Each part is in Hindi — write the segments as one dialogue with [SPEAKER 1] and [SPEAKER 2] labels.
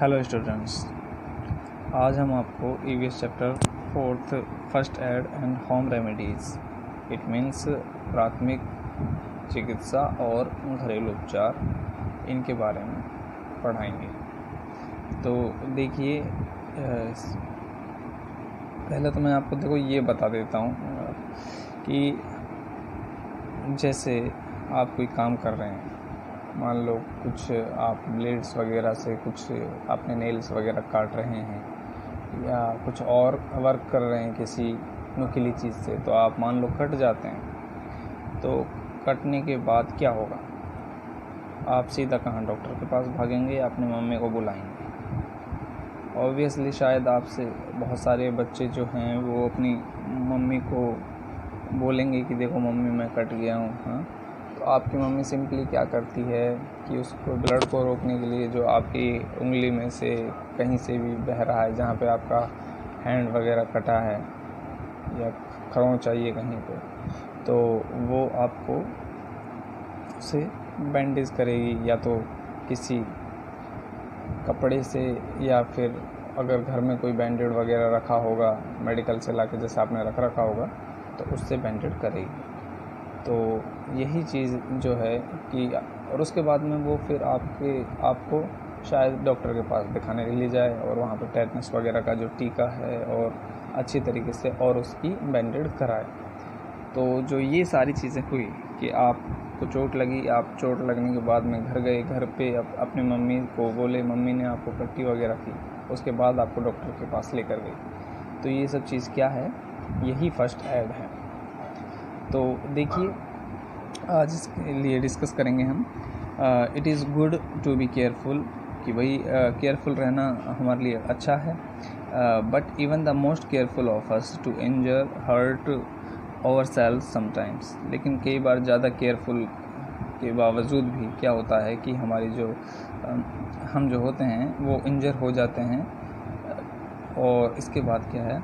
[SPEAKER 1] हेलो स्टूडेंट्स, आज हम आपको EVS chapter 4 first aid and home remedies it means प्राथमिक चिकित्सा और घरेलू उपचार इनके बारे में पढ़ाएंगे। तो देखिए, पहले तो मैं आपको ये बता देता हूँ कि जैसे आप कोई काम कर रहे हैं, मान लो कुछ आप ब्लेड्स वगैरह से कुछ अपने नेल्स वगैरह काट रहे हैं या कुछ और वर्क कर रहे हैं किसी नुकीली चीज़ से, तो आप मान लो कट जाते हैं। तो कटने के बाद क्या होगा? आप सीधा कहाँ डॉक्टर के पास भागेंगे या अपनी मम्मी को बुलाएंगे? ऑब्वियसली शायद आपसे बहुत सारे बच्चे जो हैं वो अपनी मम्मी को बोलेंगे कि देखो मम्मी मैं कट गया हूँ। हाँ, तो आपकी मम्मी सिंपली क्या करती है कि उसको ब्लड को रोकने के लिए जो आपकी उंगली में से कहीं से भी बह रहा है, जहाँ पे आपका हैंड वगैरह कटा है या खरोंच चाहिए कहीं पे, तो वो आपको उसे बैंडेज करेगी, या तो किसी कपड़े से, या फिर अगर घर में कोई बैंडेड वगैरह रखा होगा मेडिकल से लाके, जैसे आपने रखा होगा, तो उससे बैंडेड करेगी। तो यही चीज़ जो है कि और उसके बाद में वो फिर आपको शायद डॉक्टर के पास दिखाने के लिए जाए और वहाँ पर टेटनस वगैरह का जो टीका है और अच्छी तरीके से और उसकी बैंडेड कराए। तो जो ये सारी चीज़ें हुई कि आपको चोट लगी, आप चोट लगने के बाद में घर गए, घर पे अपनी मम्मी को बोले, मम्मी ने आपको पट्टी वगैरह की, उसके बाद आपको डॉक्टर के पास लेकर गई। तो ये सब चीज़ क्या है? यही फर्स्ट एड है। तो देखिए, आज इसके लिए डिस्कस करेंगे हम it is good to be careful, कि भाई केयरफुल रहना हमारे लिए अच्छा है। But even the most careful of us to injure hurt ourselves sometimes. लेकिन कई बार ज़्यादा केयरफुल के बावजूद भी क्या होता है कि हमारी जो हम जो होते हैं वो इंजर हो जाते हैं। और इसके बाद क्या है,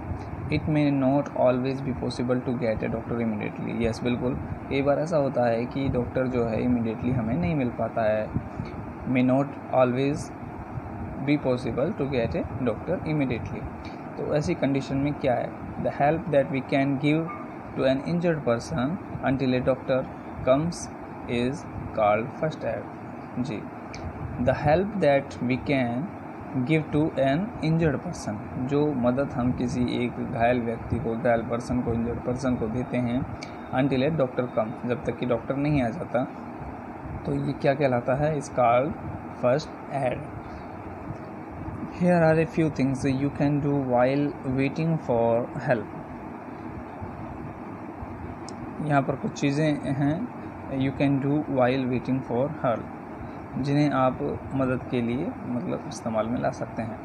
[SPEAKER 1] it may not always be possible to get a doctor immediately. Yes, बिल्कुल, कई बार ऐसा होता है कि डॉक्टर जो है इमीडिएटली हमें नहीं मिल पाता है। May not always be possible to get a doctor immediately. तो ऐसी कंडीशन में क्या है, the help that we can give to an injured person until a doctor comes is called first aid. जी, the help that we can give to an injured person, जो मदद हम किसी एक घायल व्यक्ति को, घायल पर्सन को, इंजर्ड पर्सन को देते हैं अंटिल ए डॉक्टर कम, जब तक कि डॉक्टर नहीं आ जाता, तो ये क्या कहलाता है? It's called first aid. Here are a few things you can do while waiting for help. यहाँ पर कुछ चीज़ें हैं you can do while waiting for help, जिन्हें आप मदद के लिए इस्तेमाल में ला सकते हैं।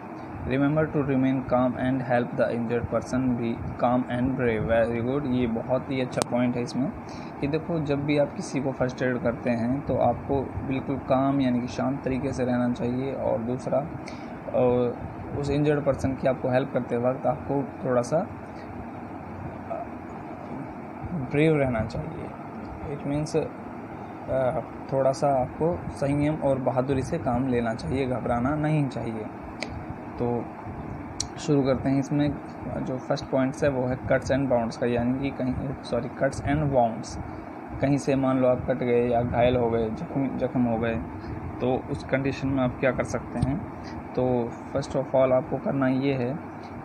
[SPEAKER 1] Remember to remain calm and help the injured person be calm and brave. Very good, ये बहुत ही अच्छा पॉइंट है इसमें कि देखो, जब भी आप किसी को फर्स्ट एड करते हैं तो आपको बिल्कुल काम यानी कि शांत तरीके से रहना चाहिए। और दूसरा, उस इंजर्ड पर्सन की आपको हेल्प करते वक्त आपको थोड़ा सा ब्रेव रहना चाहिए। इट मीन्स थोड़ा सा आपको संयम और बहादुरी से काम लेना चाहिए, घबराना नहीं चाहिए। तो शुरू करते हैं। इसमें जो फर्स्ट पॉइंट्स है वो है कट्स एंड बाउंड्स का, यानी कि कट्स एंड बाउंड्स। कहीं से मान लो आप कट गए या घायल हो गए, जख्म हो गए, तो उस कंडीशन में आप क्या कर सकते हैं? तो फर्स्ट ऑफ ऑल आपको करना ये है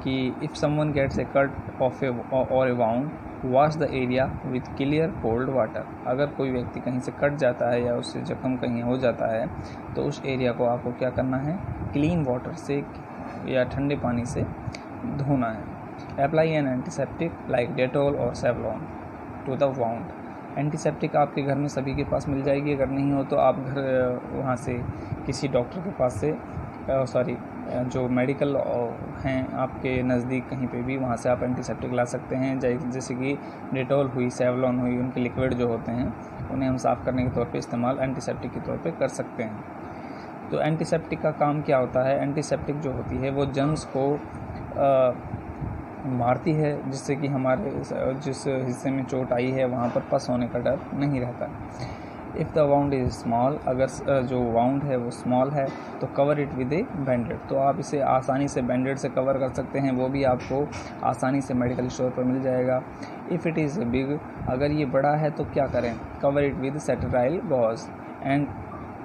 [SPEAKER 1] कि if someone gets a cut off और a wound, wash the area with clear cold water. अगर कोई व्यक्ति कहीं से कट जाता है या उससे जख्म कहीं हो जाता है, तो उस एरिया को आपको क्या करना है? क्लीन वाटर से या ठंडे पानी से धोना है। Apply an antiseptic like Dettol और Savlon to the wound. Antiseptic आपके घर में सभी के पास मिल जाएगी। अगर नहीं हो तो आप वहाँ से किसी डॉक्टर के पास से जो मेडिकल हैं आपके नज़दीक कहीं पे भी, वहाँ से आप एंटीसेप्टिक ला सकते हैं। जैसे कि डेटॉल हुई, सेवलॉन हुई, उनके लिक्विड जो होते हैं उन्हें हम साफ़ करने के तौर पे इस्तेमाल एंटीसेप्टिक के तौर पे कर सकते हैं। तो एंटीसेप्टिक का काम क्या होता है? एंटीसेप्टिक जो होती है वो जर्म्स को मारती है, जिससे कि हमारे जिस हिस्से में चोट आई है वहाँ पर पस होने का डर नहीं रहता। If the wound is small, अगर जो वाउंड है वो स्मॉल है तो कवर इट विद ए बैंडेड, तो आप इसे आसानी से बैंडेड से कवर कर सकते हैं, वो भी आपको आसानी से मेडिकल स्टोर पर मिल जाएगा। इफ़ इट इज़ बिग, अगर ये बड़ा है तो क्या करें, cover it with sterile gauze and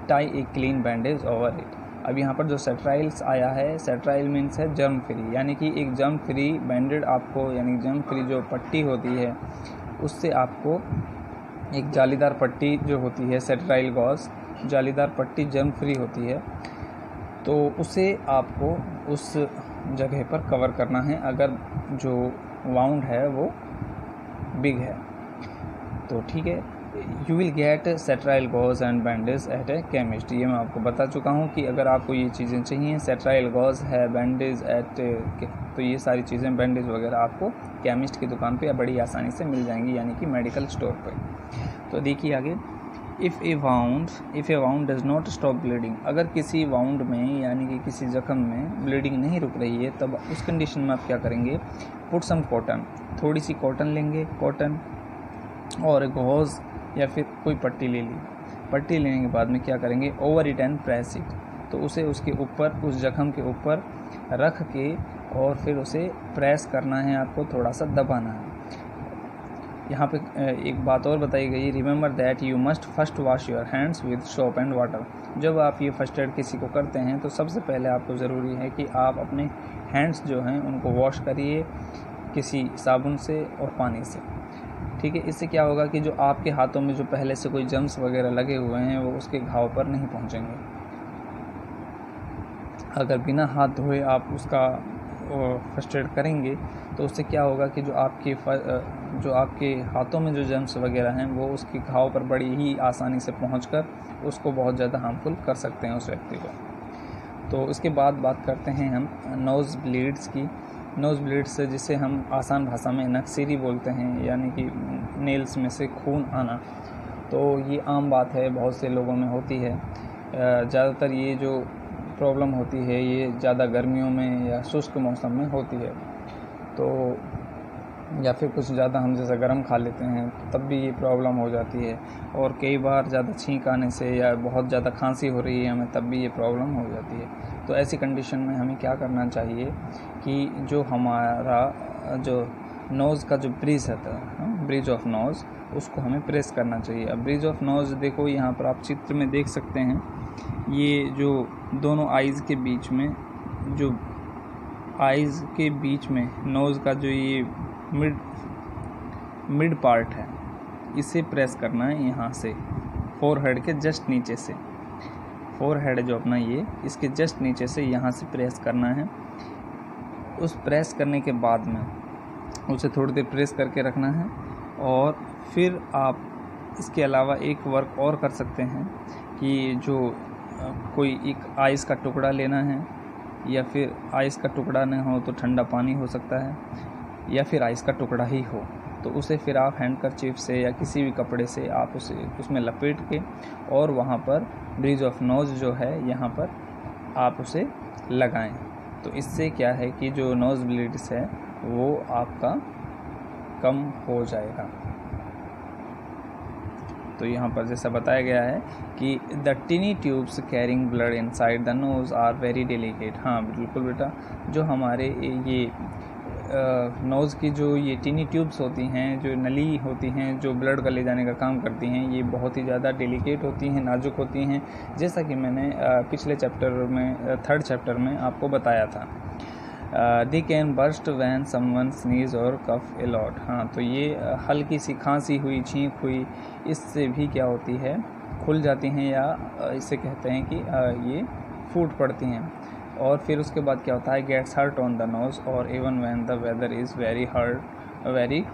[SPEAKER 1] tie a clean bandage over it. अब यहाँ पर जो सेटेराइल्स आया है, सेटेराइल मीन्स है जर्म फ्री, यानी कि एक जर्म फ्री बैंडेड आपको, यानी जर्म फ्री जो पट्टी होती है उससे आपको एक जालीदार पट्टी जो होती है, सेटेराइल गॉज जालीदार पट्टी जर्म फ्री होती है, तो उसे आपको उस जगह पर कवर करना है अगर जो वाउंड है वो बिग है। तो ठीक है, you will get sterile gauze and bandage at a chemist. ये मैं आपको बता चुका हूँ कि अगर आपको ये चीज़ें चाहिए, सेटेराइल गॉज है, बैंडेज एट, तो ये सारी चीज़ें बैंडेज वगैरह आपको केमिस्ट की दुकान पे बड़ी आसानी से मिल जाएंगी, यानी कि मेडिकल स्टोर पे। तो देखिए आगे, if A wound does not stop bleeding, अगर किसी वाउंड में यानी कि किसी जख्म में ब्लीडिंग नहीं रुक रही है, तब उस कंडीशन में आप क्या करेंगे, पुट सम कॉटन, थोड़ी सी कॉटन लेंगे, कॉटन और गॉज या फिर कोई पट्टी ले ली, पट्टी लेने के बाद में क्या करेंगे, over it and press it, तो उसे उसके ऊपर, उस जख्म के ऊपर रख के और फिर उसे प्रेस करना है, आपको थोड़ा सा दबाना है। यहाँ पे एक बात और बताई गई, remember that you must first wash your hands with soap and water. जब आप ये फर्स्ट एड किसी को करते हैं तो सबसे पहले आपको ज़रूरी है कि आप अपने हैंड्स जो हैं उनको वॉश करिए किसी साबुन से और पानी से, ठीक है। इससे क्या होगा कि जो आपके हाथों में जो पहले से कोई जर्म्स वगैरह लगे हुए हैं वो उसके घाव पर नहीं पहुंचेंगे। अगर बिना हाथ धोए आप उसका फर्स्ट एड करेंगे तो उससे क्या होगा कि जो आपके हाथों में जो जर्म्स वगैरह हैं वो उसके घाव पर बड़ी ही आसानी से पहुंचकर उसको बहुत ज़्यादा हार्मफुल कर सकते हैं उस व्यक्ति को। तो इसके बाद बात करते हैं हम नोज़ ब्लीड्स की। नोज़ ब्लीड्स जिसे हम आसान भाषा में नक्सीरी बोलते हैं, यानी कि नेल्स में से खून आना, तो ये आम बात है, बहुत से लोगों में होती है। ज़्यादातर ये जो प्रॉब्लम होती है ये ज़्यादा गर्मियों में या शुष्क मौसम में होती है, तो या फिर कुछ ज़्यादा हम जैसा गर्म खा लेते हैं तब भी ये प्रॉब्लम हो जाती है, और कई बार ज़्यादा छींक आने से या बहुत ज़्यादा खांसी हो रही है हमें तब भी ये प्रॉब्लम हो जाती है। तो ऐसी कंडीशन में हमें क्या करना चाहिए कि जो हमारा जो नोज़ का जो ब्रिज है, ब्रिज ऑफ नोज़, उसको हमें प्रेस करना चाहिए। अब ब्रिज ऑफ नोज़ देखो यहाँ पर आप चित्र में देख सकते हैं, ये जो दोनों आइज़ के बीच में, जो आइज़ के बीच में नोज़ का जो ये मिड पार्ट है, इसे प्रेस करना है यहाँ से, फोरहेड के जस्ट नीचे से, फोरहेड जो अपना ये इसके जस्ट नीचे से यहाँ से प्रेस करना है। उस प्रेस करने के बाद में उसे थोड़ी देर प्रेस करके रखना है, और फिर आप इसके अलावा एक वर्क और कर सकते हैं कि जो कोई एक आइस का टुकड़ा लेना है, या फिर आइस का टुकड़ा न हो तो ठंडा पानी हो सकता है, या फिर आइस का टुकड़ा ही हो, तो उसे फिर आप हैंडकरचीफ से या किसी भी कपड़े से आप उसे उसमें लपेट के और वहाँ पर ब्रिज ऑफ नोज़ जो है यहाँ पर आप उसे लगाएं। तो इससे क्या है कि जो नोज़ ब्लीड्स है वो आपका कम हो जाएगा। तो यहाँ पर जैसा बताया गया है कि the tiny tubes carrying blood inside the nose are very delicate. हाँ बिल्कुल बेटा, जो हमारे ये नोज़ की जो ये टिनी ट्यूब्स होती हैं, जो नली होती हैं जो ब्लड का ले जाने का काम करती हैं, ये बहुत ही ज़्यादा डेलिकेट होती हैं, नाजुक होती हैं, जैसा कि मैंने पिछले चैप्टर में, थर्ड चैप्टर में आपको बताया था। They can burst when someone sneeze और कफ ए लॉट। हाँ, तो ये हल्की सी खांसी हुई, छींक हुई, इससे भी क्या होती है, खुल जाती हैं, या इसे कहते हैं कि ये फूट पड़ती हैं। और फिर उसके बाद क्या होता है, gets hurt on the nose और even when the weather is very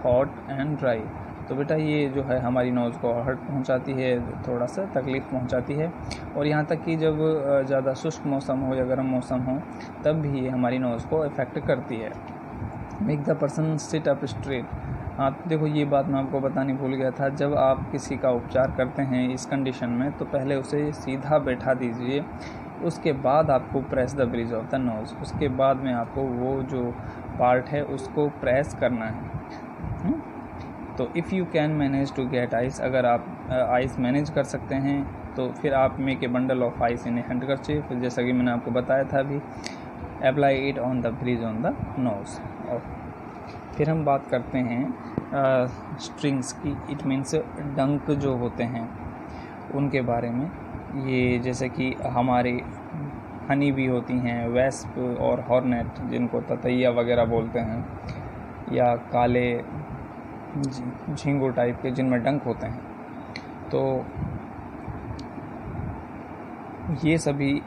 [SPEAKER 1] hot and dry. तो बेटा ये जो है हमारी नोज़ को हर्ट पहुंचाती है, थोड़ा सा तकलीफ़ पहुंचाती है, और यहाँ तक कि जब ज़्यादा शुष्क मौसम हो या गर्म मौसम हो तब भी ये हमारी नोज़ को इफ़ेक्ट करती है। Make the person sit up straight. हाँ देखो, ये बात मैं आपको बतानी भूल गया था, जब आप किसी का उपचार करते हैं इस कंडीशन में तो पहले उसे सीधा बैठा दीजिए, उसके बाद आपको press the bridge of the nose, उसके बाद में आपको वो जो पार्ट है उसको प्रेस करना है। तो if you can manage to get ice, अगर आप आइस मैनेज कर सकते हैं तो फिर आप make a bundle of ice in a handkerchief, फिर जैसा कि मैंने आपको बताया था अभी, apply it on the bridge on the nose. और फिर हम बात करते हैं स्ट्रिंग्स की, इट मीन्स डंक जो होते हैं उनके बारे में। ये जैसे कि हमारे हनी भी होती हैं, वेस्प और हॉर्नेट जिनको ततैया वगैरह बोलते हैं, या काले झींगुर टाइप के जिनमें डंक होते हैं। तो ये सभी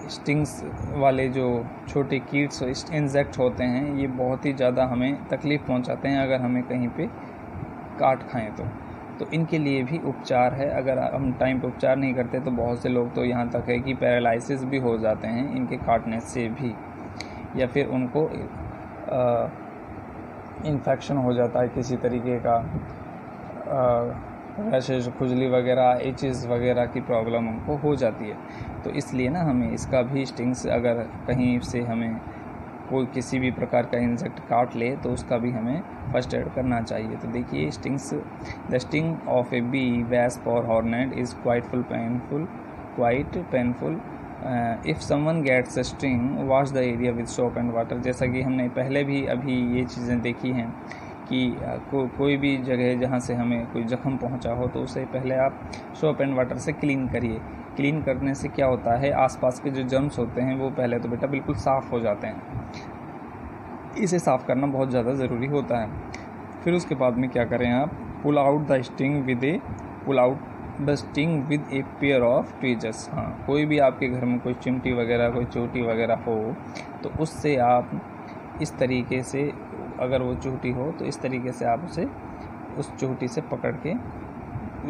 [SPEAKER 1] स्टिंग्स वाले जो छोटे कीट्स इंसेक्ट होते हैं, ये बहुत ही ज़्यादा हमें तकलीफ़ पहुंचाते हैं अगर हमें कहीं पे काट खाएं तो इनके लिए भी उपचार है। अगर हम टाइम पे उपचार नहीं करते तो बहुत से लोग तो यहाँ तक है कि पैरालिसिस भी हो जाते हैं इनके काटने से भी, या फिर उनको इन्फेक्शन हो जाता है किसी तरीके का, रैशेज, खुजली वगैरह, एचेस वगैरह की प्रॉब्लम उनको हो जाती है। तो इसलिए ना हमें इसका भी स्टिंग्स, अगर कहीं से हमें कोई किसी भी प्रकार का इंसेक्ट काट ले तो उसका भी हमें फर्स्ट एड करना चाहिए। तो देखिए stings, the sting of a bee, wasp और hornet is quite painful. If someone gets a sting, wash the area with soap and water. जैसा कि हमने पहले भी अभी ये चीज़ें देखी हैं कि कोई भी जगह जहाँ से हमें कोई जख्म पहुँचा हो तो उसे पहले आप सोप एंड वाटर से क्लीन करिए। क्लीन करने से क्या होता है, आसपास के जो जर्म्स होते हैं वो पहले तो बेटा बिल्कुल साफ़ हो जाते हैं। इसे साफ़ करना बहुत ज़्यादा ज़रूरी होता है। फिर उसके बाद में क्या करें आप, pull out the sting with a pair of tweezers. हाँ, कोई भी आपके घर में कोई चिमटी वगैरह, कोई चोटी वगैरह हो तो उससे आप इस तरीके से, अगर वो चोटी हो तो इस तरीके से आप उसे उस चोटी से पकड़ के,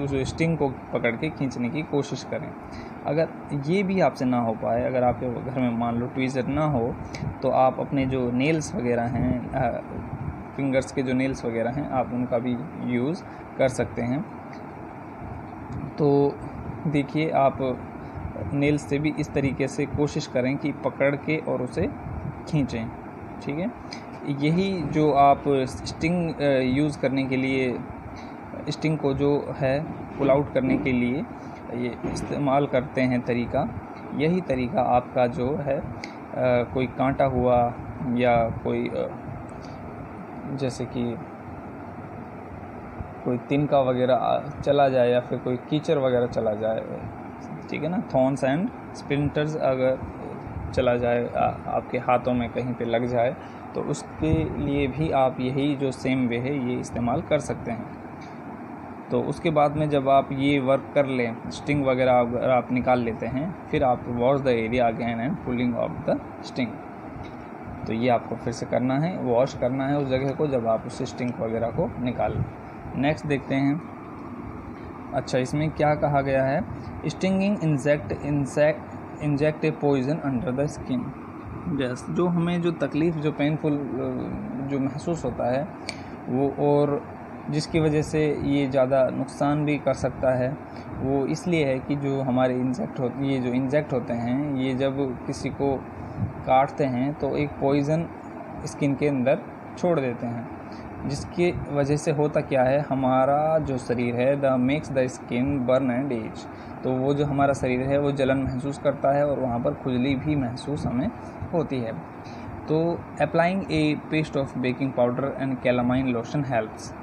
[SPEAKER 1] उस स्टिंग को पकड़ के खींचने की कोशिश करें। अगर ये भी आपसे ना हो पाए, अगर आपके घर में मान लो ट्वीज़र ना हो, तो आप अपने जो नेल्स वगैरह हैं, फिंगर्स के जो नेल्स वगैरह हैं, आप उनका भी यूज़ कर सकते हैं। तो देखिए आप नेल्स से भी इस तरीके से कोशिश करें कि पकड़ के और उसे खींचें, ठीक है। यही जो आप स्टिंग यूज़ करने के लिए, स्टिंग को जो है पुल आउट करने के लिए ये इस्तेमाल करते हैं तरीका, यही तरीका आपका जो है कोई कांटा हुआ या कोई जैसे कि कोई तिनका वगैरह चला जाए या फिर कोई कीचड़ वगैरह चला जाए, ठीक है ना, थॉर्न्स एंड स्प्लिंटर्स अगर चला जाए आपके हाथों में कहीं पे लग जाए, तो उसके लिए भी आप यही जो सेम वे है ये इस्तेमाल कर सकते हैं। तो उसके बाद में जब आप ये वर्क कर लें, स्टिंग वगैरह अगर आप निकाल लेते हैं, फिर आप wash the area again and pulling of the sting. तो ये आपको फिर से करना है, वॉश करना है उस जगह को जब आप उस स्टिंग वगैरह को निकाल। नेक्स्ट देखते हैं। अच्छा, इसमें क्या कहा गया है, stinging inject a poison under the skin. Yes, जो हमें जो तकलीफ़, जो पेनफुल जो महसूस होता है वो, और जिसकी वजह से ये ज़्यादा नुकसान भी कर सकता है, वो इसलिए है कि जो हमारे ये जो इंजेक्ट होते हैं, ये जब किसी को काटते हैं तो एक पॉइज़न स्किन के अंदर छोड़ देते हैं, जिसकी वजह से होता क्या है, हमारा जो शरीर है, the makes the skin burn and ache. तो वो जो हमारा शरीर है वो जलन महसूस करता है और वहाँ पर खुजली भी महसूस हमें होती है। तो applying A paste of baking powder and calamine lotion helps.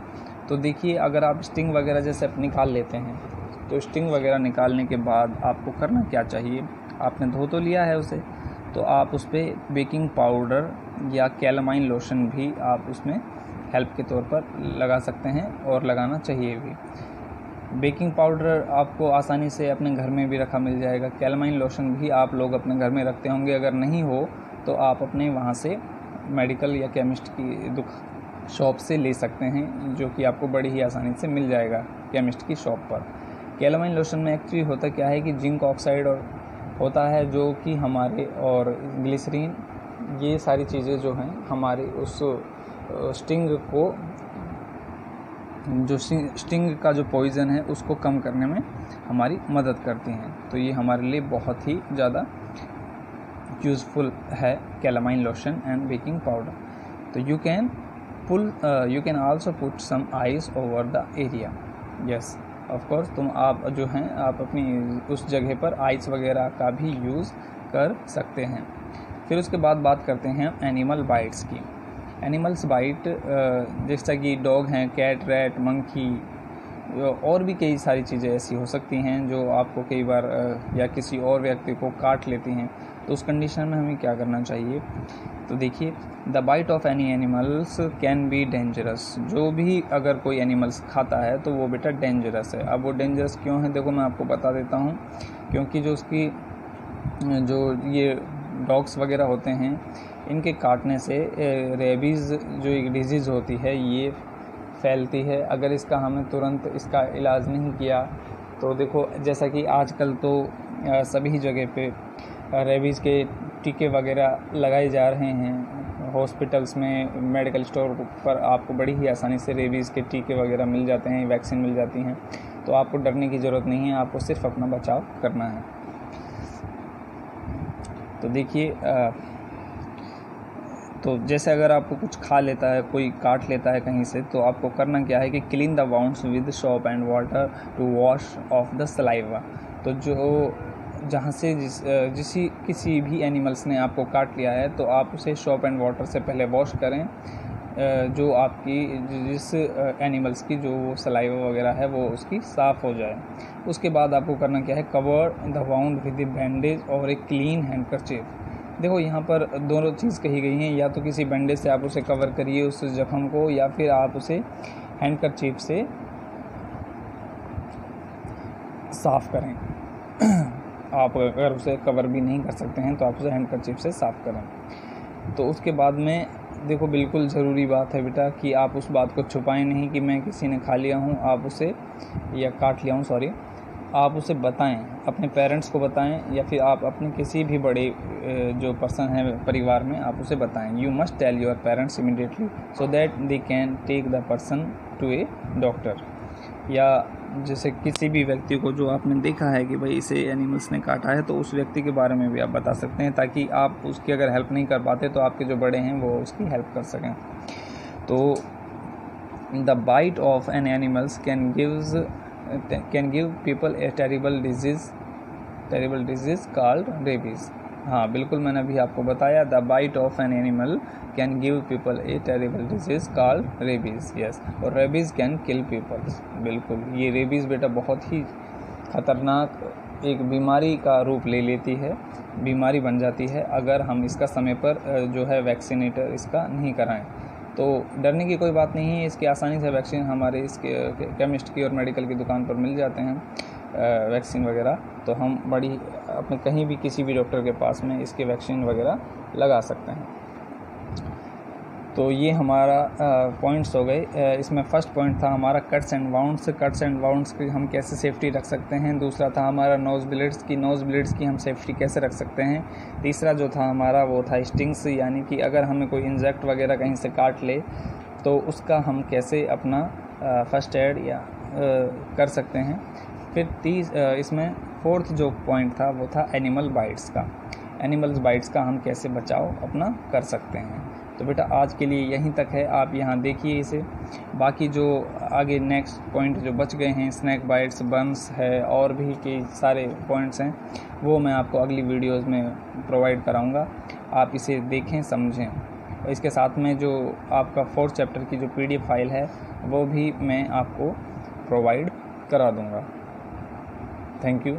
[SPEAKER 1] तो देखिए अगर आप स्टिंग वगैरह जैसे आप निकाल लेते हैं, तो स्टिंग वगैरह निकालने के बाद आपको करना क्या चाहिए, आपने धो तो लिया है उसे, तो आप उस पर बेकिंग पाउडर या कैलामाइन लोशन भी आप उसमें हेल्प के तौर पर लगा सकते हैं और लगाना चाहिए भी। बेकिंग पाउडर आपको आसानी से अपने घर में भी रखा मिल जाएगा। कैलामाइन लोशन भी आप लोग अपने घर में रखते होंगे, अगर नहीं हो तो आप अपने वहाँ से मेडिकल या केमिस्ट की शॉप से ले सकते हैं, जो कि आपको बड़ी ही आसानी से मिल जाएगा केमिस्ट की शॉप पर। कैलामाइन लोशन में एक्चुअली होता क्या है कि जिंक ऑक्साइड और होता है, जो कि हमारे, और ग्लिसरीन, ये सारी चीज़ें जो हैं हमारे उस स्टिंग को, जो स्टिंग का जो पॉइज़न है उसको कम करने में हमारी मदद करती हैं। तो ये हमारे लिए बहुत ही ज़्यादा यूज़फुल है calamine lotion and baking powder. तो you can you can also put some ice over the area. Yes, of course, आप जो हैं आप अपनी उस जगह पर आइस वगैरह का भी यूज़ कर सकते हैं। फिर उसके बाद बात करते हैं एनिमल बाइट्स की। एनिमल्स बाइट जैसा कि डॉग हैं, कैट, रैट, मंकी और भी कई सारी चीज़ें ऐसी हो सकती हैं जो आपको कई बार या किसी और व्यक्ति को काट लेती हैं। तो उस कंडीशन में हमें क्या करना चाहिए? तो देखिए, the bite of any animals can be dangerous. जो भी अगर कोई एनिमल्स खाता है तो वो बेटा डेंजरस है। अब वो डेंजरस क्यों है, देखो मैं आपको बता देता हूँ। क्योंकि जो ये डॉग्स वगैरह होते हैं, इनके काटने से रेबीज़ जो एक डिजीज़ होती है ये फैलती है। अगर इसका हमें तुरंत इसका इलाज नहीं किया तो देखो, जैसा कि आजकल तो सभी जगह पे रेबीज़ के टीके वगैरह लगाए जा रहे हैं। हॉस्पिटल्स में, मेडिकल स्टोर पर आपको बड़ी ही आसानी से रेबीज़ के टीके वगैरह मिल जाते हैं, वैक्सीन मिल जाती हैं। तो आपको डरने की ज़रूरत नहीं है, आपको सिर्फ अपना बचाव करना है। तो देखिए, तो जैसे अगर आपको कुछ खा लेता है, कोई काट लेता है कहीं से, तो आपको करना क्या है कि clean the wounds with soap and water to wash off the saliva. तो जो जहाँ से किसी भी एनिमल्स ने आपको काट लिया है तो आप उसे सोप एंड वाटर से पहले वॉश करें, जो आपकी जिस एनिमल्स की जो सलाइवा वगैरह है वो उसकी साफ़ हो जाए। उसके बाद आपको करना क्या है, cover the wound with A bandage और ए क्लीन हैंडकरचीफ। देखो यहाँ पर दोनों चीज़ कही गई हैं, या तो किसी बैंडेज से आप उसे कवर करिए उस जख्म को, या फिर आप उसे हैंडकरचीफ से साफ़ करें। आप अगर उसे कवर भी नहीं कर सकते हैं तो आप उसे हैंडकरचीफ से साफ़ करें। तो उसके बाद में देखो, बिल्कुल ज़रूरी बात है बेटा कि आप उस बात को छुपाएं नहीं कि मैं किसी ने खा लिया हूँ, आप उसे या काट लिया हूँ, सॉरी, आप उसे बताएं, अपने पेरेंट्स को बताएं, या फिर आप अपने किसी भी बड़े जो पर्सन है परिवार में आप उसे बताएं। You must tell your parents immediately so that they can take the person to a doctor. या जैसे किसी भी व्यक्ति को जो आपने देखा है कि भाई इसे एनिमल्स ने काटा है, तो उस व्यक्ति के बारे में भी आप बता सकते हैं, ताकि आप उसकी अगर हेल्प नहीं कर पाते तो आपके जो बड़े हैं वो उसकी हेल्प कर सकें। तो the bite of an animals can give people a terrible disease called rabies। हाँ, बिल्कुल, मैंने अभी आपको बताया, the bite of an animal can give people a terrible disease called rabies. Yes, और रेबीज़ कैन किल पीपल। बिल्कुल, ये रेबीज़ बेटा बहुत ही ख़तरनाक एक बीमारी का रूप ले लेती है, बीमारी बन जाती है अगर हम इसका समय पर जो है वैक्सीनेटर इसका नहीं कराएं। तो डरने की कोई बात नहीं है, इसकी आसानी से वैक्सीन हमारे इसके केमिस्ट की और मेडिकल की दुकान पर मिल जाते हैं वैक्सीन वगैरह। तो हम बड़ी अपने कहीं भी किसी भी डॉक्टर के पास में इसके वैक्सीन वगैरह लगा सकते हैं। तो ये हमारा पॉइंट्स हो गए। इसमें फर्स्ट पॉइंट था हमारा कट्स एंड वाउंड्स की हम कैसे सेफ्टी रख सकते हैं। दूसरा था हमारा नोज़ ब्लेड्स की हम सेफ्टी कैसे रख सकते हैं। तीसरा जो था हमारा वो था स्टिंग्स, यानी कि अगर हमें कोई इंजेक्ट वगैरह कहीं से काट ले तो उसका हम कैसे अपना फर्स्ट एड या कर सकते हैं। फिर इसमें फोर्थ जो पॉइंट था वो था एनिमल्स बाइट्स का हम कैसे बचाव अपना कर सकते हैं। तो बेटा आज के लिए यहीं तक है, आप यहाँ देखिए इसे। बाकी जो आगे नेक्स्ट पॉइंट जो बच गए हैं, स्नैक बाइट्स, बर्न्स है और भी कई सारे पॉइंट्स हैं, वो मैं आपको अगली वीडियोस में प्रोवाइड कराऊंगा। आप इसे देखें, समझें। इसके साथ में जो आपका 4th चैप्टर की जो PDF फाइल है वो भी मैं आपको प्रोवाइड करा दूँगा। Thank you.